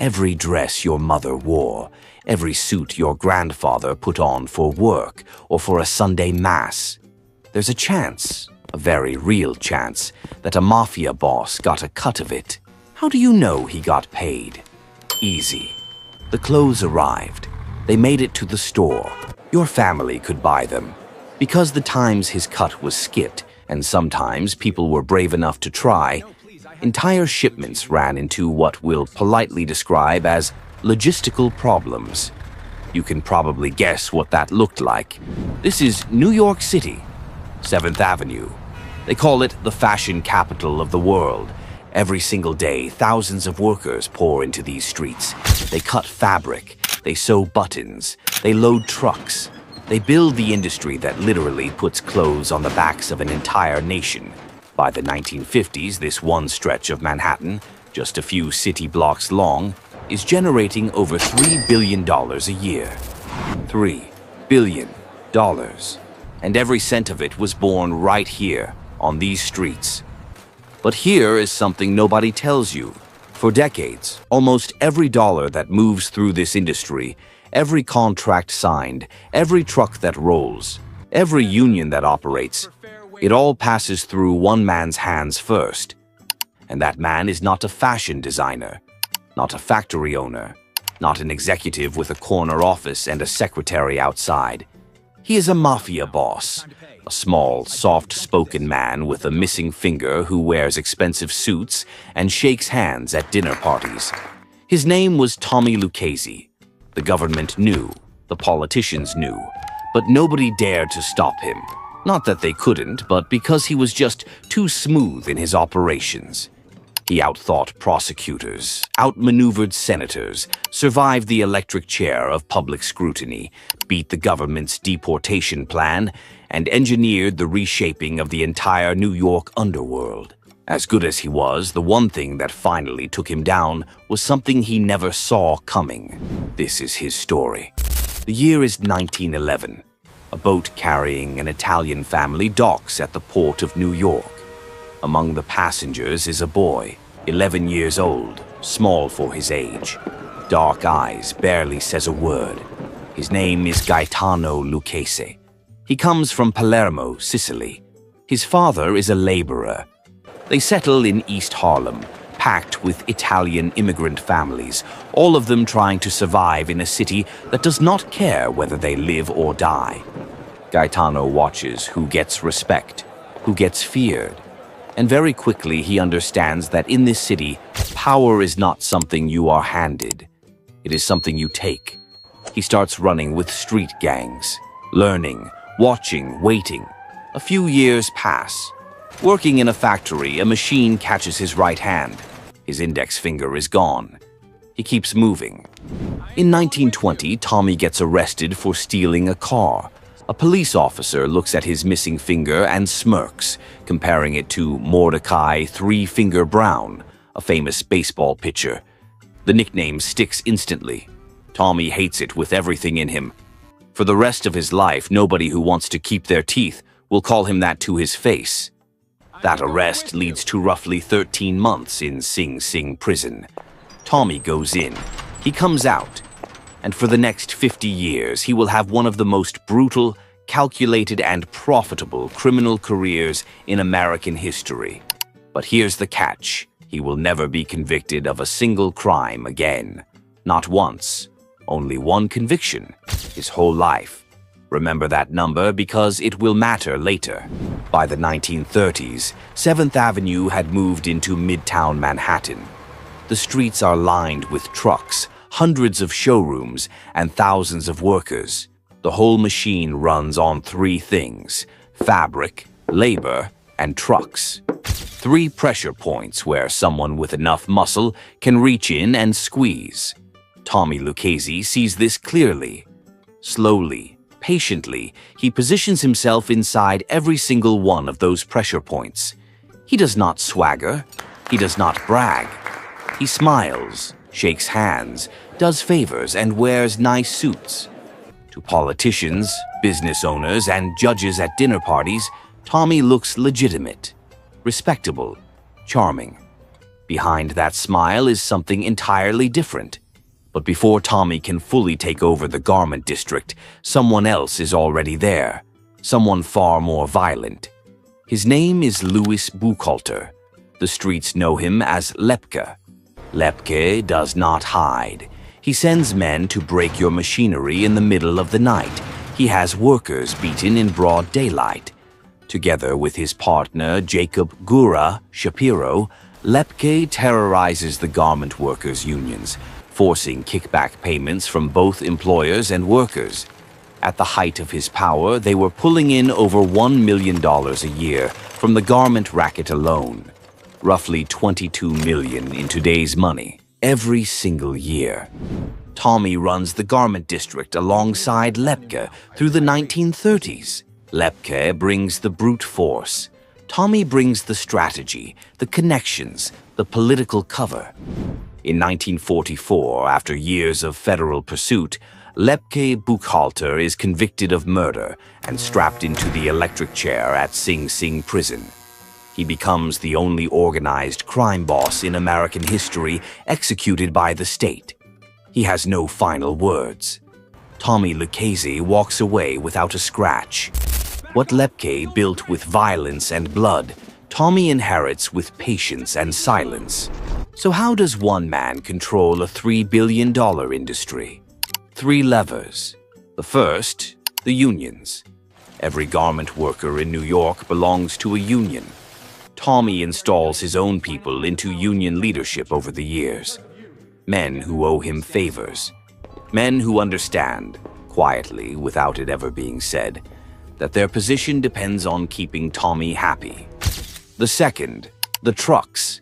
every dress your mother wore, every suit your grandfather put on for work or for a Sunday mass. There's a chance, a very real chance, that a mafia boss got a cut of it. How do you know he got paid? Easy. The clothes arrived. They made it to the store. Your family could buy them. Because the times his cut was skipped, and sometimes people were brave enough to try, entire shipments ran into what we'll politely describe as logistical problems. You can probably guess what that looked like. This is New York City, 7th Avenue. They call it the fashion capital of the world. Every single day, thousands of workers pour into these streets. They cut fabric, they sew buttons, they load trucks. They build the industry that literally puts clothes on the backs of an entire nation. By the 1950s, this one stretch of Manhattan, just a few city blocks long, is generating over $3 billion a year. $3 billion. And every cent of it was born right here, on these streets. But here is something nobody tells you. For decades, almost every dollar that moves through this industry, every contract signed, every truck that rolls, every union that operates, it all passes through one man's hands first. And that man is not a fashion designer, not a factory owner, not an executive with a corner office and a secretary outside. He is a mafia boss, a small, soft-spoken man with a missing finger who wears expensive suits and shakes hands at dinner parties. His name was Tommy Lucchese. The government knew, the politicians knew, but nobody dared to stop him. Not that they couldn't, but because he was just too smooth in his operations. He outthought prosecutors, outmaneuvered senators, survived the electric chair of public scrutiny, beat the government's deportation plan, and engineered the reshaping of the entire New York underworld. As good as he was, the one thing that finally took him down was something he never saw coming. This is his story. The year is 1911. A boat carrying an Italian family docks at the port of New York. Among the passengers is a boy, 11 years old, small for his age. Dark eyes, barely says a word. His name is Gaetano Lucchese. He comes from Palermo, Sicily. His father is a laborer. They settle in East Harlem, packed with Italian immigrant families, all of them trying to survive in a city that does not care whether they live or die. Gaetano watches who gets respect, who gets feared, and very quickly he understands that in this city, power is not something you are handed. It is something you take. He starts running with street gangs, learning, watching, waiting. A few years pass. Working in a factory, a machine catches his right hand. His index finger is gone. He keeps moving. In 1920, Tommy gets arrested for stealing a car. A police officer looks at his missing finger and smirks, comparing it to Mordecai Three-Finger Brown, a famous baseball pitcher. The nickname sticks instantly. Tommy hates it with everything in him. For the rest of his life, nobody who wants to keep their teeth will call him that to his face. That arrest leads to roughly 13 months in Sing Sing prison. Tommy goes in. He comes out. And for the next 50 years, he will have one of the most brutal, calculated, and profitable criminal careers in American history. But here's the catch. He will never be convicted of a single crime again. Not once. Only one conviction. His whole life. Remember that number because it will matter later. By the 1930s, 7th Avenue had moved into Midtown Manhattan. The streets are lined with trucks, hundreds of showrooms, and thousands of workers. The whole machine runs on three things: fabric, labor, and trucks. Three pressure points where someone with enough muscle can reach in and squeeze. Tommy Lucchese sees this clearly. Slowly, patiently, he positions himself inside every single one of those pressure points. He does not swagger. He does not brag. He smiles, shakes hands, does favors, and wears nice suits. To politicians, business owners, and judges at dinner parties, Tommy looks legitimate, respectable, charming. Behind that smile is something entirely different. But before Tommy can fully take over the garment district, someone else is already there, someone far more violent. His name is Louis Buchalter. The streets know him as Lepke. Lepke does not hide. He sends men to break your machinery in the middle of the night. He has workers beaten in broad daylight. Together with his partner Jacob Gura Shapiro, Lepke terrorizes the garment workers' unions, forcing kickback payments from both employers and workers. At the height of his power, they were pulling in over $1 million a year from the garment racket alone, roughly $22 million in today's money, every single year. Tommy runs the garment district alongside Lepke through the 1930s. Lepke brings the brute force. Tommy brings the strategy, the connections, the political cover. In 1944, after years of federal pursuit, Lepke Buchalter is convicted of murder and strapped into the electric chair at Sing Sing prison. He becomes the only organized crime boss in American history executed by the state. He has no final words. Tommy Lucchese walks away without a scratch. What Lepke built with violence and blood, Tommy inherits with patience and silence. So how does one man control a $3 billion industry? 3 levers. The first, the unions. Every garment worker in New York belongs to a union. Tommy installs his own people into union leadership over the years. Men who owe him favors. Men who understand, quietly, without it ever being said, that their position depends on keeping Tommy happy. The second, the trucks.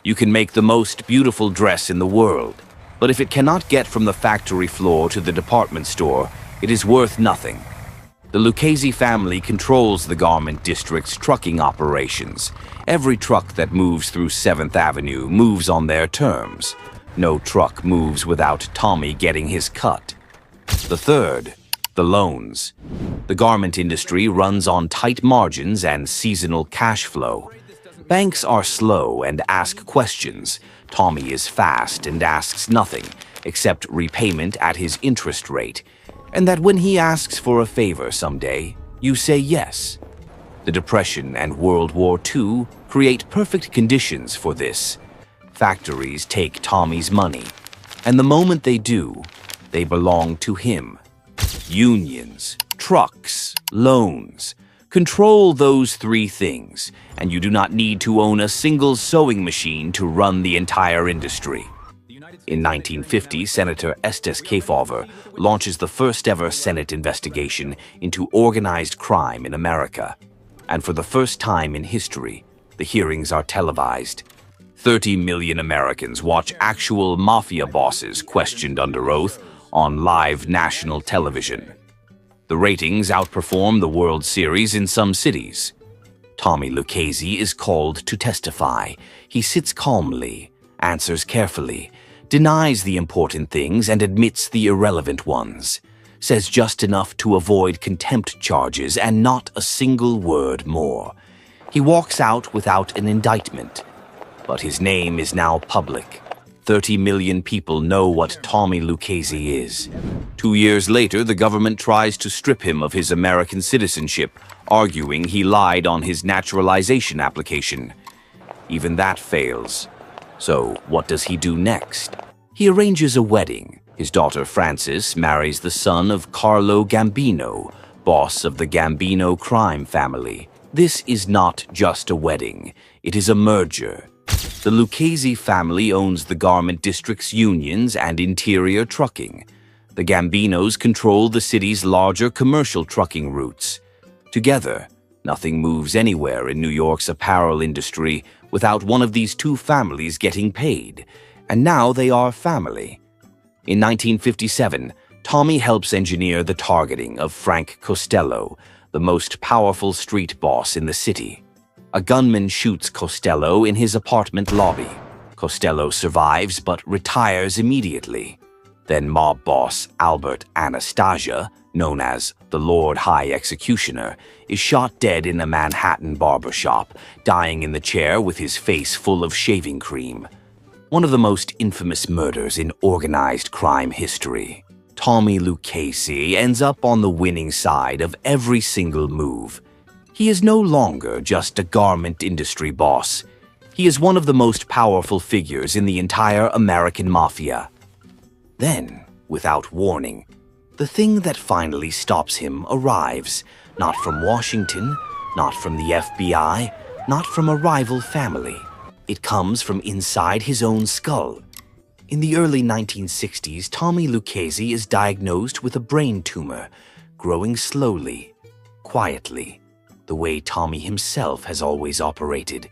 You can make the most beautiful dress in the world, but if it cannot get from the factory floor to the department store, it is worth nothing. The Lucchese family controls the garment district's trucking operations. Every truck that moves through 7th Avenue moves on their terms. No truck moves without Tommy getting his cut. The third, the loans. The garment industry runs on tight margins and seasonal cash flow. Banks are slow and ask questions. Tommy is fast and asks nothing except repayment at his interest rate, and that when he asks for a favor someday, you say yes. The Depression and World War II create perfect conditions for this. Factories take Tommy's money, and the moment they do, they belong to him. Unions, trucks, loans. Control those 3 things, and you do not need to own a single sewing machine to run the entire industry. In 1950, Senator Estes Kefauver launches the first-ever Senate investigation into organized crime in America. And for the first time in history, the hearings are televised. 30 million Americans watch actual mafia bosses questioned under oath on live national television. The ratings outperform the World Series in some cities. Tommy Lucchese is called to testify. He sits calmly, answers carefully, denies the important things and admits the irrelevant ones, says just enough to avoid contempt charges and not a single word more. He walks out without an indictment, but his name is now public. 30 million people know what Tommy Lucchese is. 2 years later, the government tries to strip him of his American citizenship, arguing he lied on his naturalization application. Even that fails. So, what does he do next? He arranges a wedding. His daughter Frances marries the son of Carlo Gambino, boss of the Gambino crime family. This is not just a wedding. It is a merger. The Lucchese family owns the garment district's unions and interior trucking. The Gambinos control the city's larger commercial trucking routes. Together, nothing moves anywhere in New York's apparel industry without one of these 2 families getting paid. And now they are family. In 1957, Tommy helps engineer the targeting of Frank Costello, the most powerful street boss in the city. A gunman shoots Costello in his apartment lobby. Costello survives but retires immediately. Then mob boss Albert Anastasia, known as the Lord High Executioner, is shot dead in a Manhattan barber shop, dying in the chair with his face full of shaving cream. One of the most infamous murders in organized crime history. Tommy Lucchese ends up on the winning side of every single move. He is no longer just a garment industry boss. He is one of the most powerful figures in the entire American mafia. Then, without warning, the thing that finally stops him arrives, not from Washington, not from the FBI, not from a rival family. It comes from inside his own skull. In the early 1960s, Tommy Lucchese is diagnosed with a brain tumor, growing slowly, quietly, the way Tommy himself has always operated.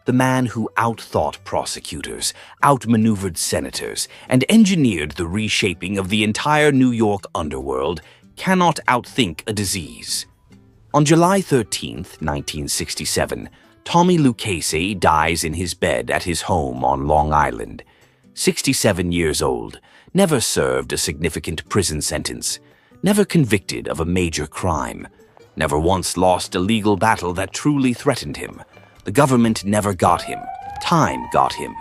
The man who outthought prosecutors, outmaneuvered senators, and engineered the reshaping of the entire New York underworld cannot outthink a disease. On July 13, 1967, Tommy Lucchese dies in his bed at his home on Long Island. 67 years old, never served a significant prison sentence, never convicted of a major crime, never once lost a legal battle that truly threatened him. The government never got him. Time got him.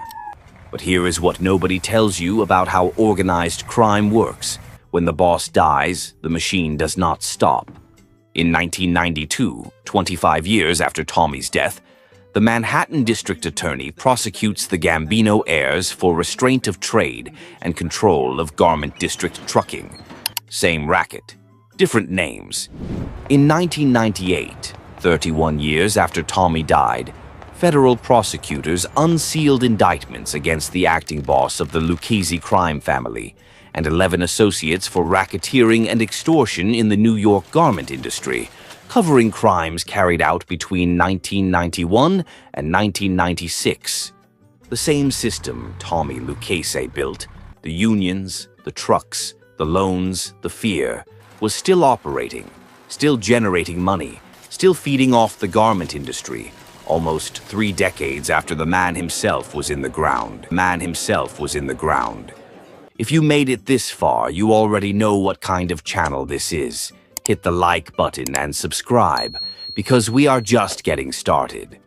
But here is what nobody tells you about how organized crime works. When the boss dies, the machine does not stop. In 1992, 25 years after Tommy's death, the Manhattan District Attorney prosecutes the Gambino heirs for restraint of trade and control of Garment District trucking. Same racket, different names. In 1998, 31 years after Tommy died, federal prosecutors unsealed indictments against the acting boss of the Lucchese crime family and 11 associates for racketeering and extortion in the New York garment industry, covering crimes carried out between 1991 and 1996. The same system Tommy Lucchese built, the unions, the trucks, the loans, the fear, was still operating, still generating money, still feeding off the garment industry, almost 3 decades after the man himself was in the ground. If you made it this far, you already know what kind of channel this is. Hit the like button and subscribe, because we are just getting started.